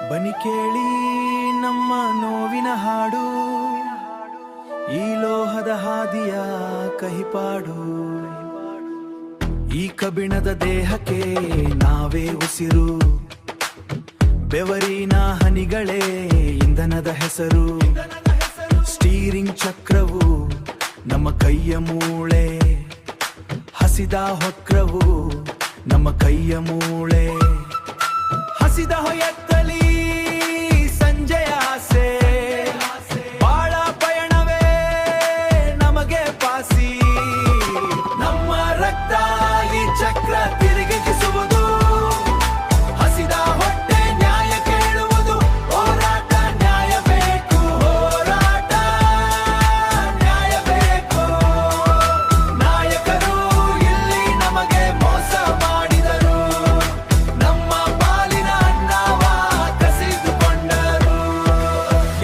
ಬನಿ ಕೇಳಿ ನಮ್ಮ ನೋವಿನ ಹಾಡು, ಈ ಲೋಹದ ಹಾದಿಯ ಕಹಿಪಾಡು. ಈ ಕಬ್ಬಿಣದ ದೇಹಕ್ಕೆ ನಾವೇ ಉಸಿರು, ಬೆವರಿನ ಹನಿಗಳೇ ಇಂಧನದ ಹೆಸರು. ಸ್ಟೀರಿಂಗ್ ಚಕ್ರವು ನಮ್ಮ ಕೈಯ ಮೂಳೆ, ಹಸಿದ ಹೊಕ್ರವು ನಮ್ಮ ಕೈಯ ಮೂಳೆ. ಹಸಿದ ಹೊಯ್ಯತ್ತಲಿ ಸಂಜೆಯ ಆಸೆ, ಬಾಳ ಪಯಣವೇ ನಮಗೆ ಪಾಸಿ. ನಮ್ಮ ರಕ್ತ ಈ ಚಕ್ರ ತಿರುಗಿಸುವುದು, ಹಸಿದ ಹೊಟ್ಟೆ ನ್ಯಾಯ ಕೇಳುವುದು. ಹೋರಾಟ ನ್ಯಾಯ ಬೇಕು, ಹೋರಾಟ ನ್ಯಾಯ ಬೇಕು. ನಾಯಕರು ಇಲ್ಲಿ ನಮಗೆ ಮೋಸ ಮಾಡಿದರು, ನಮ್ಮ ಪಾಲಿನ ಅನ್ನವ ಕಸಿದುಕೊಂಡರು.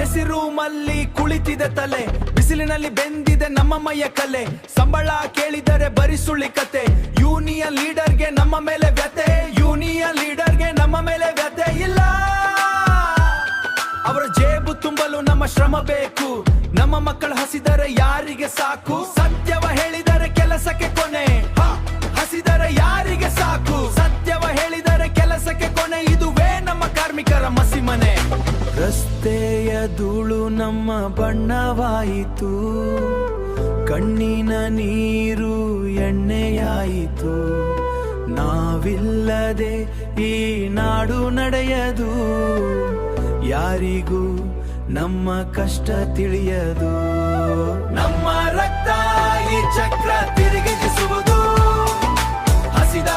ಎಸಿರು ಮಲ್ಲಿ ಕುಳಿತಿದೆ ತಲೆ, ಬಿಸಿಲಿನಲ್ಲಿ ಬೆಂದಿದೆ ನಮ್ಮ ಮೈಯ ಕಲೆ. ಸಂಬಳ ಕೇಳಿದರೆ ಬರಿ ಸುಳ್ಳಿ ಕತೆ, ಯೂನಿಯನ್ ಲೀಡರ್ಗೆ ನಮ್ಮ ಮೇಲೆ ವ್ಯತೆ, ಯೂನಿಯನ್ ಲೀಡರ್ಗೆ ನಮ್ಮ ಮೇಲೆ ವ್ಯತೆ ಇಲ್ಲ. ಅವರ ಜೇಬು ತುಂಬಲು ನಮ್ಮ ಶ್ರಮ ಬೇಕು, ನಮ್ಮ ಮಕ್ಕಳು ಹಸಿದರೆ ಯಾರಿಗೆ ಸಾಕು. ಸತ್ಯವ ಹೇಳಿದರೆ ಕೆಲಸಕ್ಕೆ ಕೊನೆ, ಹಸಿದರೆ ಯಾರಿಗೆ ಸಾಕು. ಸತ್ಯವ ಹೇಳಿದರೆ ಕೆಲಸಕ್ಕೆ ಕೊನೆ, ಇದುವೇ ನಮ್ಮ ಕಾರ್ಮಿಕರ ಮಸಿಮನೆ. ರಸ್ತೆಯ ಧೂಳು ನಮ್ಮ ಬಣ್ಣವಾಯಿತು, ಕಣ್ಣಿನ ನೀರು ಎಣ್ಣೆಯಾಯಿತು. ನಾವಿಲ್ಲದೆ ಈ ನಾಡು ನಡೆಯದು, ಯಾರಿಗೂ ನಮ್ಮ ಕಷ್ಟ ತಿಳಿಯದು. ನಮ್ಮ ರಕ್ತ ಈ ಚಕ್ರ ತಿರುಗಿಸುವುದು, ಹಸಿದ